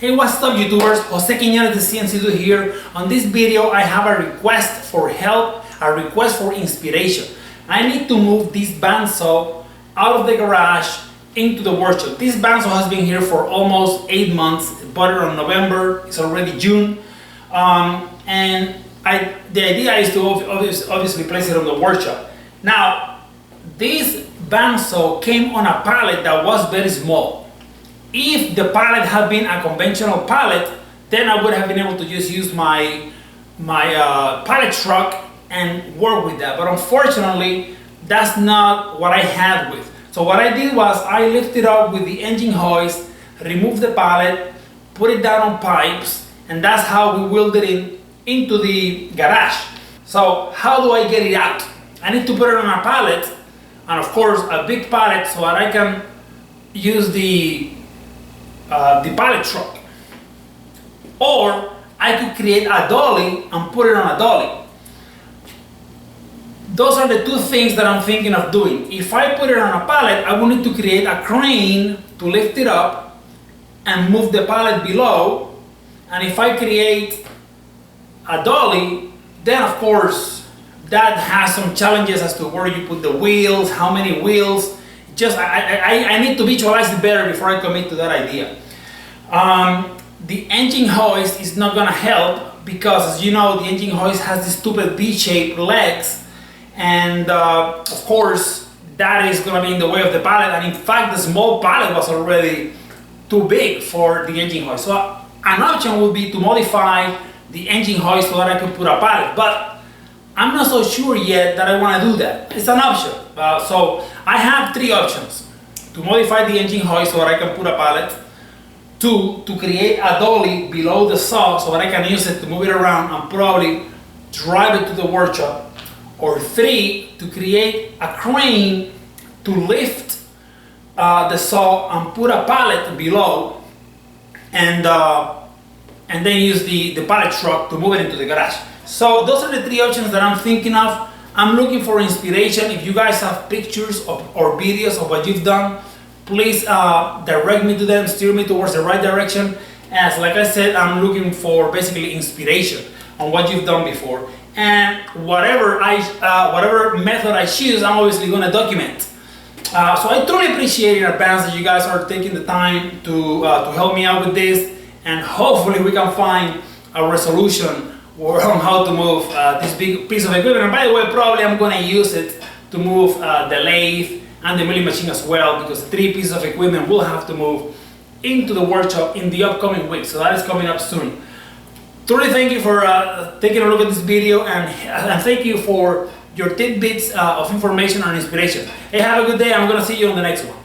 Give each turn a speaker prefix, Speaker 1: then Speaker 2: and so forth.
Speaker 1: Hey, what's up YouTubers, Jose Quiñones the CNC Dude here. On this video I have a request for help, a request for inspiration. I need to move this bandsaw out of the garage into the workshop. This bandsaw has been here for almost 8 months. It bought it on November, it's already June. The idea is to obviously place it on the workshop. Now, this bandsaw came on a pallet that was very small. If the pallet had been a conventional pallet, then I would have been able to just use my pallet truck and work with that. But unfortunately, that's not what I had with. So what I did was I lifted up with the engine hoist, removed the pallet, put it down on pipes, and that's how we wheeled it into the garage. So how do I get it out? I need to put it on a pallet, and of course a big pallet so that I can use the pallet truck. Or I could create a dolly and put it on a dolly. Those are the two things that I'm thinking of doing. If I put it on a pallet, I will need to create a crane to lift it up and move the pallet below. And if I create a dolly, then of course that has some challenges as to where you put the wheels, how many wheels. I need to visualize it better before I commit to that idea. The engine hoist is not gonna help because, as you know, the engine hoist has these stupid V-shaped legs, and of course that is gonna be in the way of the pallet. And in fact, the small pallet was already too big for the engine hoist. So an option would be to modify the engine hoist so that I could put a pallet, but I'm not so sure yet that I want to do that. It's an option. So I have 3 options: to modify the engine hoist so that I can put a pallet, 2, to create a dolly below the saw so that I can use it to move it around and probably drive it to the workshop, or 3, to create a crane to lift the saw and put a pallet below, and then use the pallet truck to move it into the garage. So those are the 3 options that I'm thinking of. I'm looking for inspiration. If you guys have pictures or videos of what you've done, please direct me to them, steer me towards the right direction. As like I said, I'm looking for basically inspiration on what you've done before. And whatever method I choose, I'm obviously going to document. So I truly appreciate in advance that you guys are taking the time to help me out with this, and hopefully we can find a resolution on how to move this big piece of equipment. And by the way, probably I'm going to use it to move the lathe and the milling machine as well, because 3 pieces of equipment will have to move into the workshop in the upcoming week. So that is coming up soon. Truly thank you for taking a look at this video, and thank you for your tidbits of information and inspiration. Hey, have a good day. I'm going to see you on the next one.